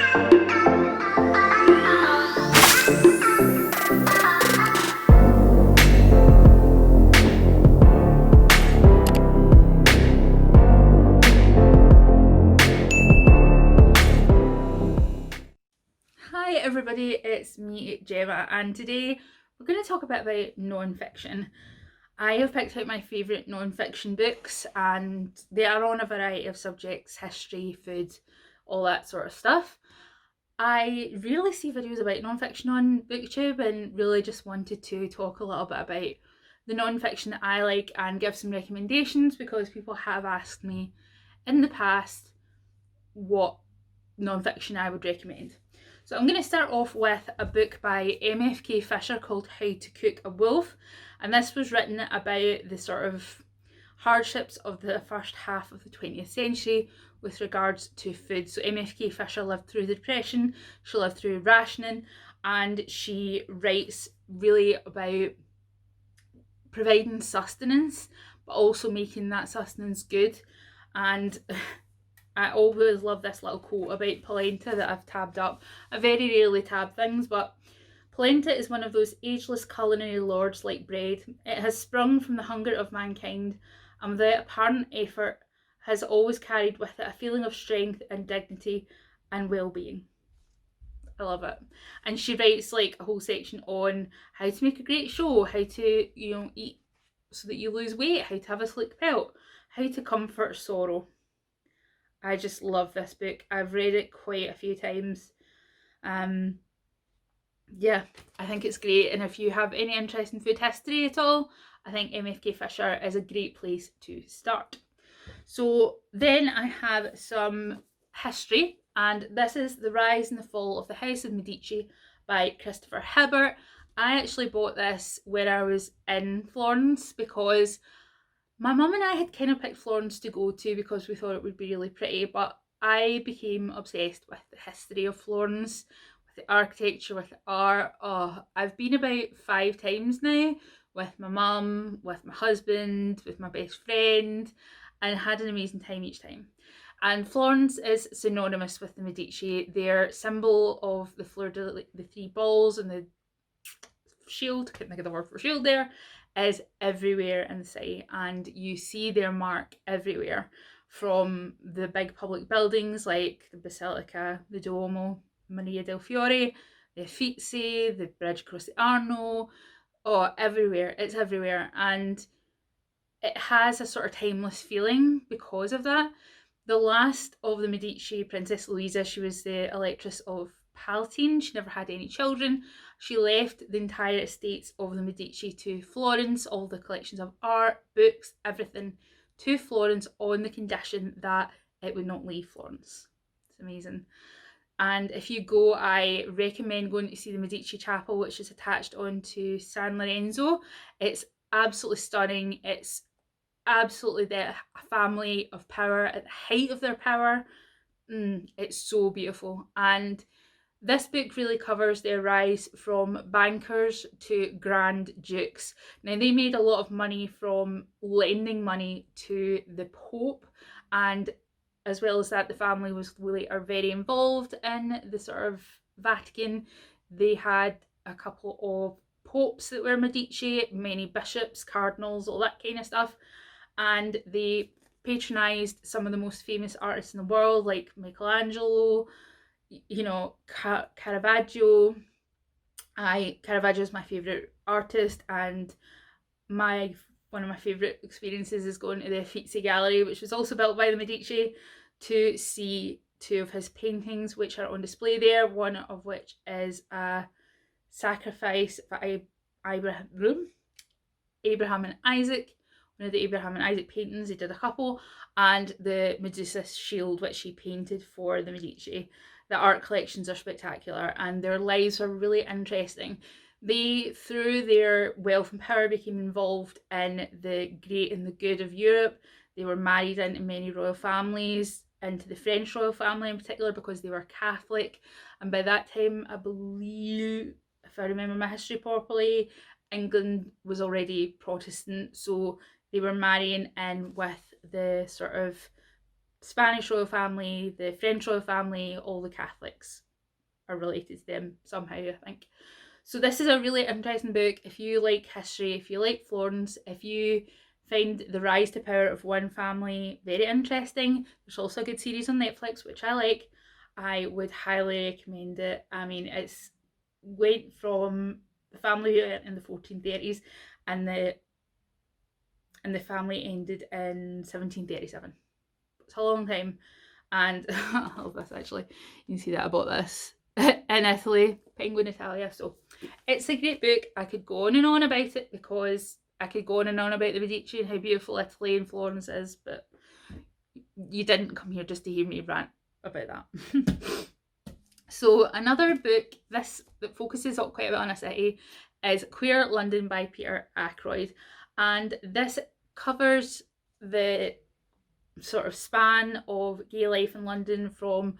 Hi everybody, it's me Gemma, and today we're going to talk a bit about non-fiction. I have picked out my favourite non-fiction books, and they are on a variety of subjects: history, food, all that sort of stuff. I rarely see videos about non-fiction on BookTube, and really just wanted to talk a little bit about the non-fiction that I like and give some recommendations, because people have asked me in the past what non-fiction I would recommend. So I'm going to start off with a book by MFK Fisher called How to Cook a Wolf, and this was written about the sort of hardships of the first half of the 20th century with regards to food. So MFK Fisher lived through the Depression, she lived through rationing, and she writes really about providing sustenance but also making that sustenance good. And I always love this little quote about polenta that I've tabbed up. I very rarely tab things, but polenta is one of those ageless culinary lords like bread. It has sprung from the hunger of mankind, and without apparent effort has always carried with it a feeling of strength and dignity and well-being. I love it. And she writes like a whole section on how to make a great show, how to, eat so that you lose weight, how to have a sleek pelt, how to comfort sorrow. I just love this book. I've read it quite a few times. Yeah, I think it's great. And if you have any interest in food history at all, I think MFK Fisher is a great place to start. So then I have some history, and this is The Rise and the Fall of the House of Medici by Christopher Hibbert. I actually bought this when I was in Florence, because my mum and I had kind of picked Florence to go to because we thought it would be really pretty, but I became obsessed with the history of Florence, with the architecture, with the art. Oh, I've been about 5 times now with my mum, with my husband, with my best friend, and had an amazing time each time. And Florence is synonymous with the Medici. Their symbol of the fleur de the 3 balls and the shield, couldn't think of the word for shield there, is everywhere in the city, and you see their mark everywhere, from the big public buildings like the Basilica, the Duomo, Maria del Fiore, the Uffizi, the bridge across the Arno. Oh, everywhere, it's everywhere, and it has a sort of timeless feeling because of that. The last of the Medici, Princess Louisa, she was the Electress of Palatine. She never had any children. She left the entire estates of the Medici to Florence, all the collections of art, books, everything to Florence, on the condition that it would not leave Florence. It's amazing. And if you go, I recommend going to see the Medici Chapel, which is attached onto San Lorenzo. It's absolutely stunning. It's absolutely the family of power at the height of their power. It's so beautiful. And this book really covers their rise from bankers to grand dukes. Now, they made a lot of money from lending money to the Pope, and as well as that, the family are very involved in the sort of Vatican. They had a couple of popes that were Medici, many bishops, cardinals, all that kind of stuff, and they patronised some of the most famous artists in the world, like Michelangelo, Caravaggio. Caravaggio is my favourite artist, and one of my favourite experiences is going to the Uffizi Gallery, which was also built by the Medici, to see 2 of his paintings, which are on display there, one of which is a sacrifice for Abraham and Isaac. One of the Abraham and Isaac paintings, he did a couple, and the Medusa's shield, which he painted for the Medici. The art collections are spectacular, and their lives are really interesting. They, through their wealth and power, became involved in the great and the good of Europe. They were married into many royal families, into the French royal family in particular, because they were Catholic. And by that time, I believe, if I remember my history properly, England was already Protestant, so they were marrying in with the sort of Spanish royal family, the French royal family, all the Catholics are related to them somehow, I think. So this is a really interesting book if you like history, if you like Florence, if you find the rise to power of one family very interesting. There's also a good series on Netflix, which I like. I would highly recommend it. I mean, it's went from the family in the 1430s and the family ended in 1737. It's a long time. And I love this actually. You can see that I bought this in Italy, Penguin Italia. So it's a great book. I could go on and on about it because I could go on and on about the Medici and how beautiful Italy and Florence is, but you didn't come here just to hear me rant about that. So another book this that focuses quite a bit on a city is Queer London by Peter Ackroyd, and this covers the sort of span of gay life in London from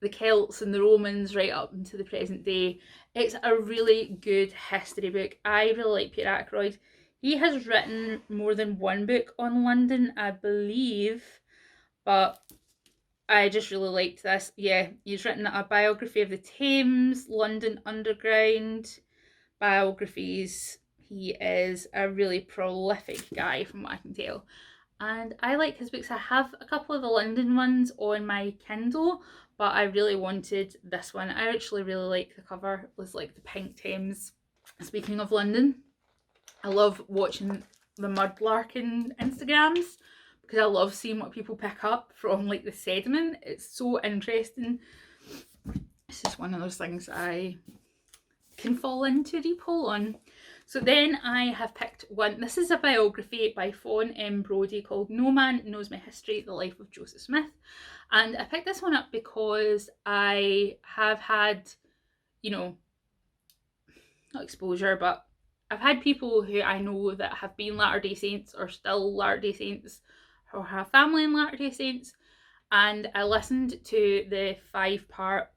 the Celts and the Romans right up into the present day. It's a really good history book. I really like Peter Ackroyd. He has written more than one book on London, I believe, but I just really liked this. Yeah, he's written a biography of the Thames, London Underground, biographies. He is a really prolific guy from what I can tell. And I like his books. I have a couple of the London ones on my Kindle, but I really wanted this one. I actually really like the cover. It was like the pink Thames. Speaking of London, I love watching the mudlarking Instagrams because I love seeing what people pick up from like the sediment. It's so interesting. It's just one of those things I can fall into deep hole on. So then I have picked one. This is a biography by Fawn M. Brodie called No Man Knows My History, The Life of Joseph Smith. And I picked this one up because I have had, you know, not exposure, but I've had people who I know that have been Latter-day Saints or still Latter-day Saints or have family in Latter-day Saints. And I listened to the 5-part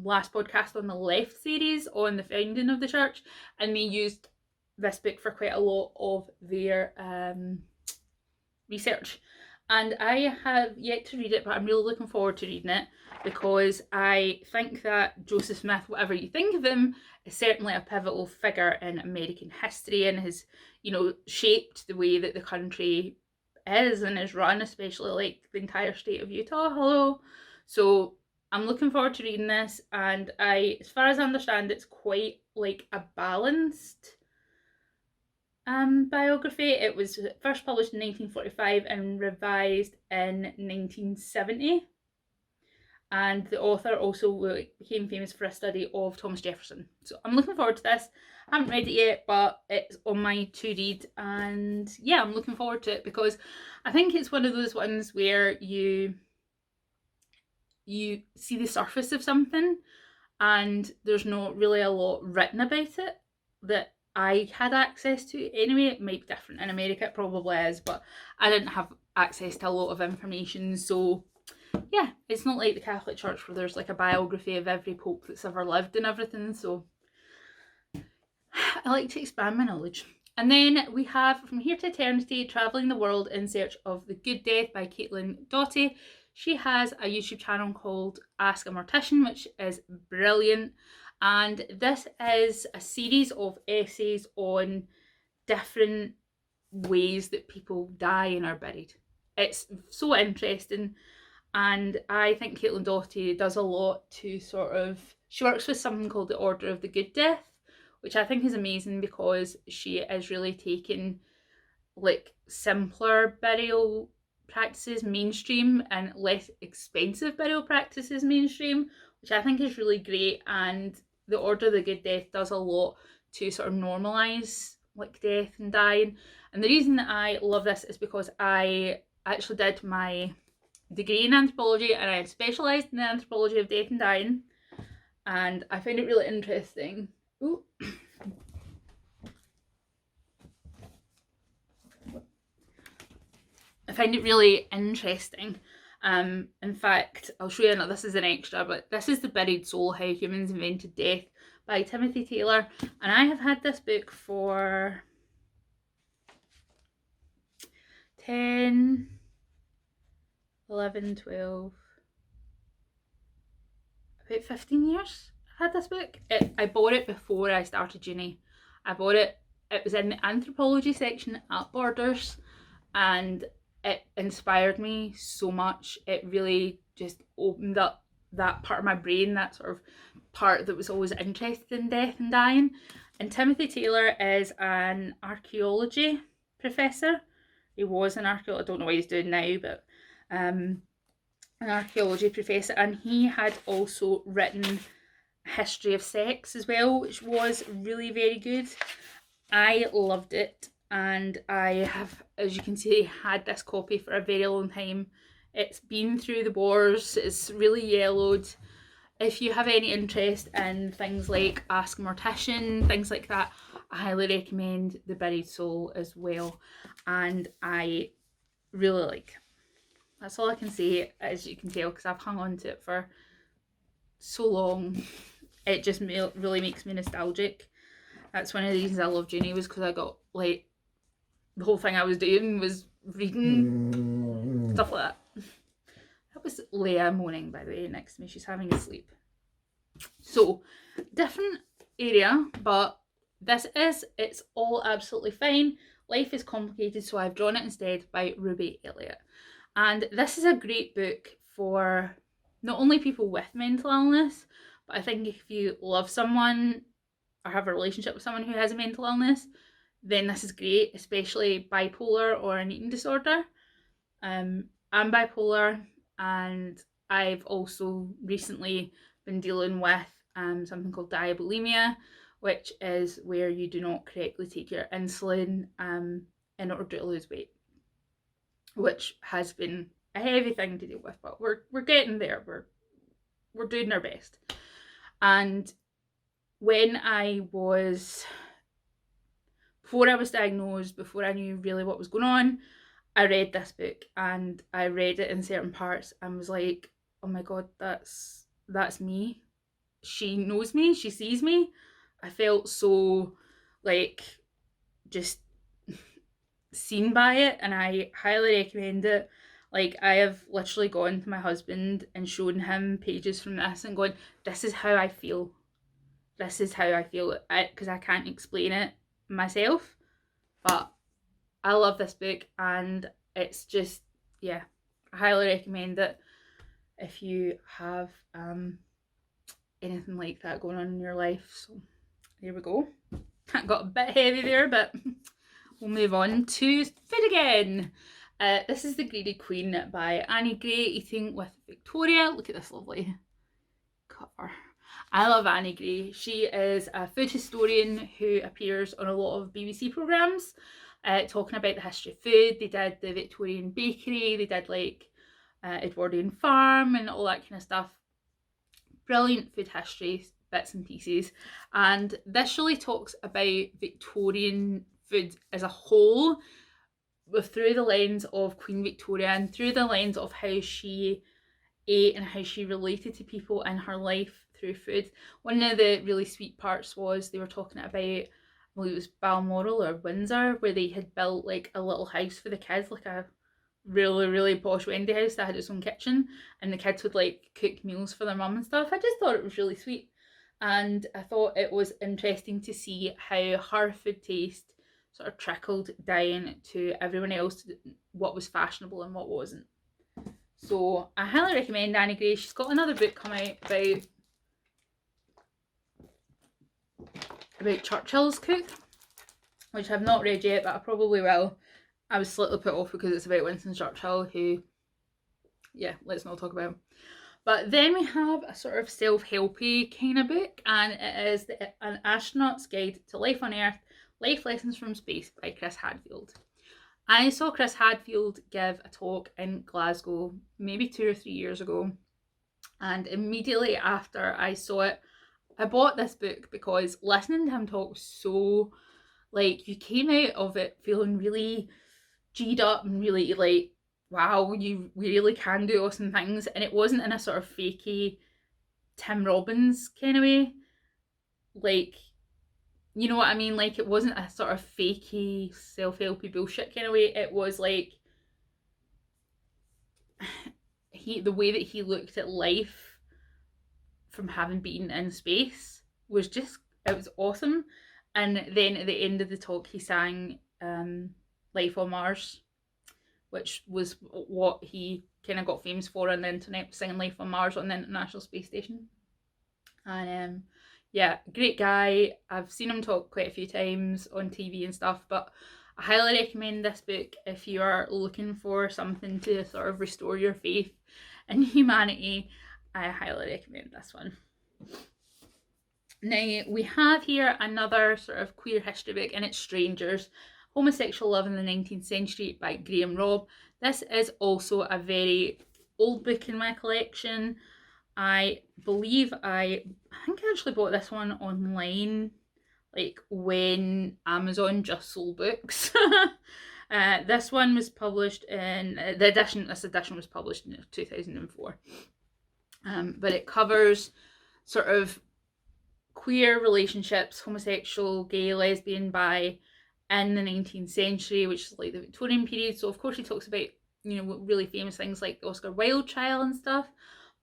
last podcast on the Left series on the founding of the church, and they used this book for quite a lot of their research. And I have yet to read it, but I'm really looking forward to reading it because I think that Joseph Smith, whatever you think of him, is certainly a pivotal figure in American history and has, you know, shaped the way that the country is and is run, especially like the entire state of Utah. Hello. So I'm looking forward to reading this, and as far as I understand, it's quite like a balanced biography. It was first published in 1945 and revised in 1970. And the author also became famous for a study of Thomas Jefferson. So I'm looking forward to this. I haven't read it yet, but it's on my to read, and yeah, I'm looking forward to it because I think it's one of those ones where you see the surface of something and there's not really a lot written about it that I had access to. Anyway, it might be different in America, it probably is, but I didn't have access to a lot of information. So yeah, it's not like the Catholic Church where there's like a biography of every pope that's ever lived and everything. So I like to expand my knowledge. And then we have From Here to Eternity, Travelling the World in Search of the Good Death by Caitlin Doughty. She has a YouTube channel called Ask a Mortician, which is brilliant. And this is a series of essays on different ways that people die and are buried. It's so interesting. And I think Caitlin Doughty does a lot to she works with something called the Order of the Good Death, which I think is amazing because she is really taking like simpler burial practices mainstream and less expensive burial practices mainstream, which I think is really great. And the Order of the Good Death does a lot to sort of normalise like death and dying. And the reason that I love this is because I actually did my degree in anthropology and I specialised in the anthropology of death and dying, and I find it really interesting. Ooh. I find it really interesting. In fact, I'll show you, this is an extra, but this is The Buried Soul, How Humans Invented Death by Timothy Taylor, and I have had this book for 10 11, 12, about 15 years I've had this book. I bought it before I started uni. I bought it, it was in the anthropology section at Borders, and it inspired me so much. It really just opened up that part of my brain, that sort of part that was always interested in death and dying. And Timothy Taylor is an archaeology professor. He was an archaeologist, I don't know what he's doing now, but an archaeology professor, and he had also written History of Sex as well, which was really very good. I loved it, and I have, as you can see, had this copy for a very long time. It's been through the wars, it's really yellowed. If you have any interest in things like Ask a Mortician, things like that, I highly recommend The Buried Soul as well, and I really like it. That's all I can say, as you can tell, because I've hung on to it for so long. It just really makes me nostalgic. That's one of the reasons I loved uni, was because I got, like, the whole thing I was doing was reading stuff like that. That was Leah moaning, by the way, next to me. She's having a sleep. So, different area, but it's all absolutely fine. Life is Complicated, so I've drawn it instead, by Ruby Elliott. And this is a great book for not only people with mental illness, but I think if you love someone or have a relationship with someone who has a mental illness, then this is great, especially bipolar or an eating disorder. I'm bipolar, and I've also recently been dealing with something called diabulimia, which is where you do not correctly take your insulin in order to lose weight, which has been a heavy thing to deal with, but we're getting there. We're doing our best. And when before I was diagnosed, before I knew really what was going on, I read this book, and I read it in certain parts and was like, oh my god, that's me. She knows me, she sees me. I felt so, like, just seen by it, and I highly recommend it. Like, I have literally gone to my husband and shown him pages from this and gone, this is how I feel. This is how I feel, because I can't explain it myself. But I love this book, and it's just, yeah, I highly recommend it if you have anything like that going on in your life. So there we go. That got a bit heavy there, but we'll move on to food again. This is The Greedy Queen by Annie Gray, Eating with Victoria. Look at this lovely cover. I love Annie Gray. She is a food historian who appears on a lot of BBC programmes talking about the history of food. They did the Victorian Bakery, they did like Edwardian Farm and all that kind of stuff. Brilliant food history bits and pieces, and this really talks about Victorian food as a whole, through the lens of Queen Victoria and through the lens of how she ate and how she related to people in her life through food. One of the really sweet parts was they were talking about, well, it was Balmoral or Windsor, where they had built like a little house for the kids, like a really, really posh Wendy house that had its own kitchen, and the kids would like cook meals for their mum and stuff. I just thought it was really sweet, and I thought it was interesting to see how her food taste sort of trickled down to everyone else, what was fashionable and what wasn't. So I highly recommend Annie Gray. She's got another book come out about Churchill's cook, which I've not read yet, but I probably will. I was slightly put off because it's about Winston Churchill, who, yeah, let's not talk about him. But then we have a sort of self-helpy kind of book, and it is An Astronaut's Guide to Life on Earth, Life Lessons from Space by Chris Hadfield. I saw Chris Hadfield give a talk in Glasgow maybe 2 or 3 years ago, and immediately after I saw it, I bought this book because listening to him talk was so, like, you came out of it feeling really G'd up and really like, wow, we really can do awesome things. And it wasn't in a sort of fakey Tim Robbins kind of way, like, you know what I mean? Like, it wasn't a sort of fakey self-helpy bullshit kind of way. It was like, the way that he looked at life from having been in space was just, it was awesome. And then at the end of the talk, he sang Life on Mars, which was what he kind of got famous for on the internet, singing Life on Mars on the International Space Station. And yeah, great guy. I've seen him talk quite a few times on TV and stuff, but I highly recommend this book if you are looking for something to sort of restore your faith in humanity. I highly recommend this one. Now, we have here another sort of queer history book, and it's Strangers, Homosexual Love in the 19th Century by Graham Robb. This is also a very old book in my collection. I believe I think I actually bought this one online, like when Amazon just sold books. This one was published in this edition was published in 2004. But it covers sort of queer relationships, homosexual, gay, lesbian, bi, in the 19th century, which is like the Victorian period. So of course he talks about, you know, really famous things like the Oscar Wilde trial and stuff,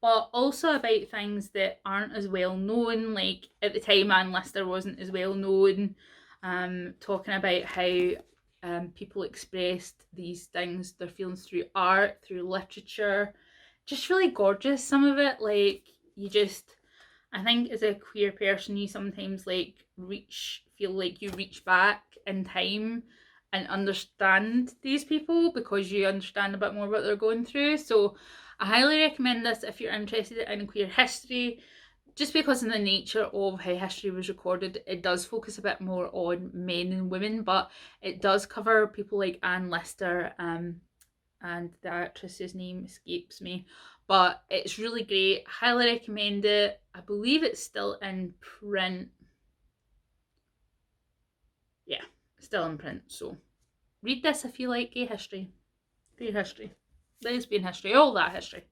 but also about things that aren't as well known. Like at the time, Anne Lister wasn't as well known, talking about how people expressed these things, their feelings, through art, through literature. Just really gorgeous, some of it. Like, you just, I think as a queer person, you sometimes like feel like you reach back in time and understand these people because you understand a bit more what they're going through. So I highly recommend this if you're interested in queer history, just because in the nature of how history was recorded, it does focus a bit more on men and women, but it does cover people like Anne Lister, and the actress's name escapes me, but it's really great. Highly recommend it. I believe it's still in print. Yeah, still in print. So read this if you like gay history, queer history, lesbian history, all that history.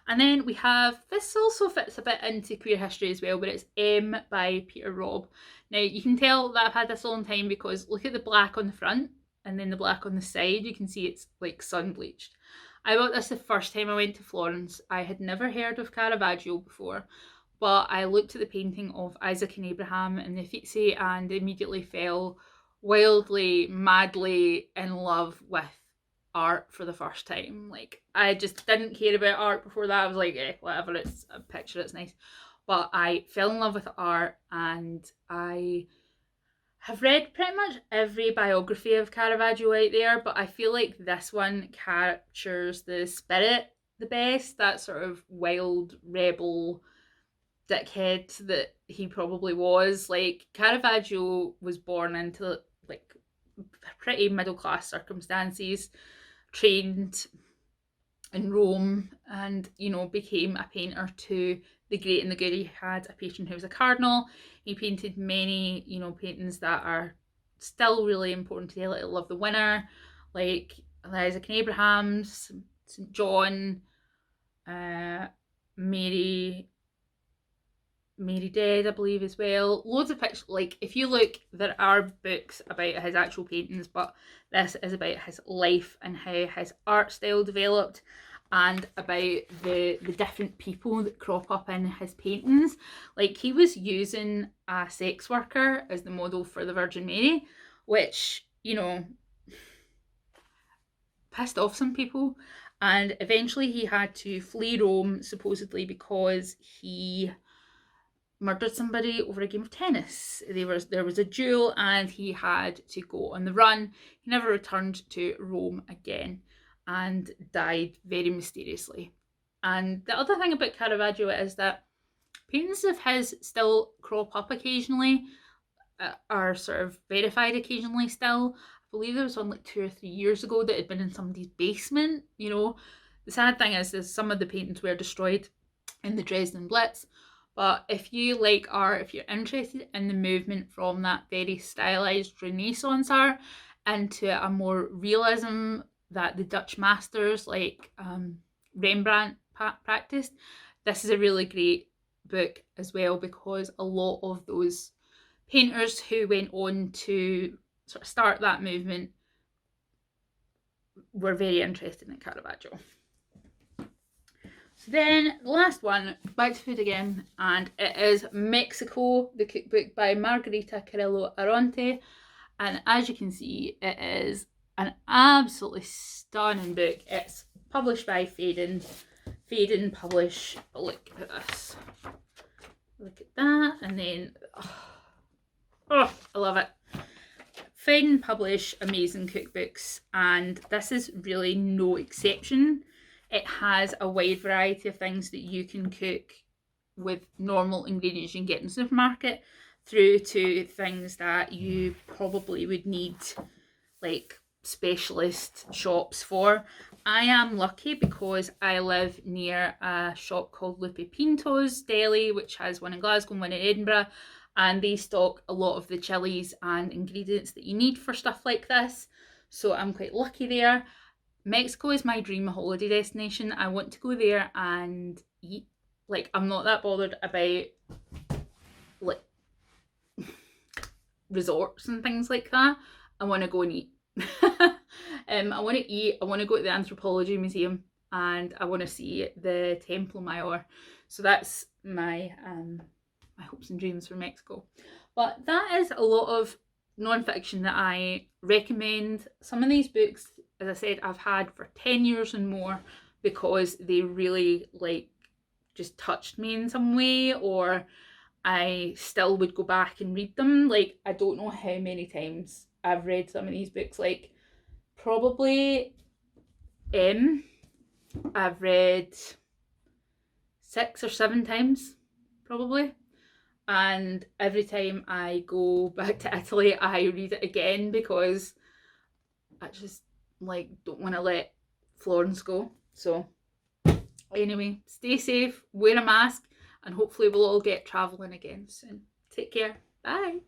And then we have, this also fits a bit into queer history as well, but it's M by Peter Robb. Now you can tell that I've had this a long time because look at the black on the front and then the black on the side. You can see it's like sun bleached. I bought this the first time I went to Florence. I had never heard of Caravaggio before, but I looked at the painting of Isaac and Abraham in the Uffizi and immediately fell wildly, madly in love with art for the first time. Like, I just didn't care about art before that. I was like, whatever, it's a picture, it's nice. But I fell in love with art, and I have read pretty much every biography of Caravaggio out there, but I feel like this one captures the spirit the best, that sort of wild rebel dickhead that he probably was. Like, Caravaggio was born into like pretty middle class circumstances, trained in Rome, and, you know, became a painter to the great and the good. He had a patron who was a cardinal. He painted many, you know, paintings that are still really important today, like Love the Winner, like Isaac and Abraham's, St. John, Mary Dead, I believe, as well. Loads of pictures. Like, if you look, there are books about his actual paintings, but this is about his life and how his art style developed, and about the different people that crop up in his paintings. Like, he was using a sex worker as the model for the Virgin Mary, which, you know, pissed off some people. And eventually he had to flee Rome, supposedly because he murdered somebody over a game of tennis. There was a duel and he had to go on the run. He never returned to Rome again and died very mysteriously. And the other thing about Caravaggio is that paintings of his still crop up occasionally, are sort of verified occasionally still. I believe there was one like 2 or 3 years ago that had been in somebody's basement. You know, the sad thing is some of the paintings were destroyed in the Dresden Blitz. But if you like art, if you're interested in the movement from that very stylized Renaissance art into a more realism that the Dutch masters like Rembrandt practiced, this is a really great book as well, because a lot of those painters who went on to sort of start that movement were very interested in Caravaggio. Then the last one, back to food again, and it is Mexico, the cookbook by Margarita Carrillo Aronte. And as you can see, it is an absolutely stunning book. It's published by Faden. Faden publish, look at this. Look at that, and then, oh, I love it. Faden publish amazing cookbooks, and this is really no exception. It has a wide variety of things that you can cook with normal ingredients you can get in the supermarket, through to things that you probably would need like specialist shops for. I am lucky because I live near a shop called Lupe Pinto's Deli, which has one in Glasgow and one in Edinburgh, and they stock a lot of the chilies and ingredients that you need for stuff like this. So I'm quite lucky there. Mexico is my dream holiday destination. I want to go there and eat. Like, I'm not that bothered about like resorts and things like that. I want to go and eat. I want to eat. I want to go to the Anthropology Museum, and I want to see the Templo Mayor. So that's my my hopes and dreams for Mexico. But that is a lot of non-fiction that I recommend. Some of these books, as I said, I've had for 10 years and more because they really like just touched me in some way, or I still would go back and read them. Like, I don't know how many times I've read some of these books. Like, probably I've read 6 or 7 times probably, and every time I go back to Italy I read it again because I just like don't want to let Florence go. So anyway, stay safe, wear a mask, and hopefully we'll all get travelling again soon. Take care. Bye.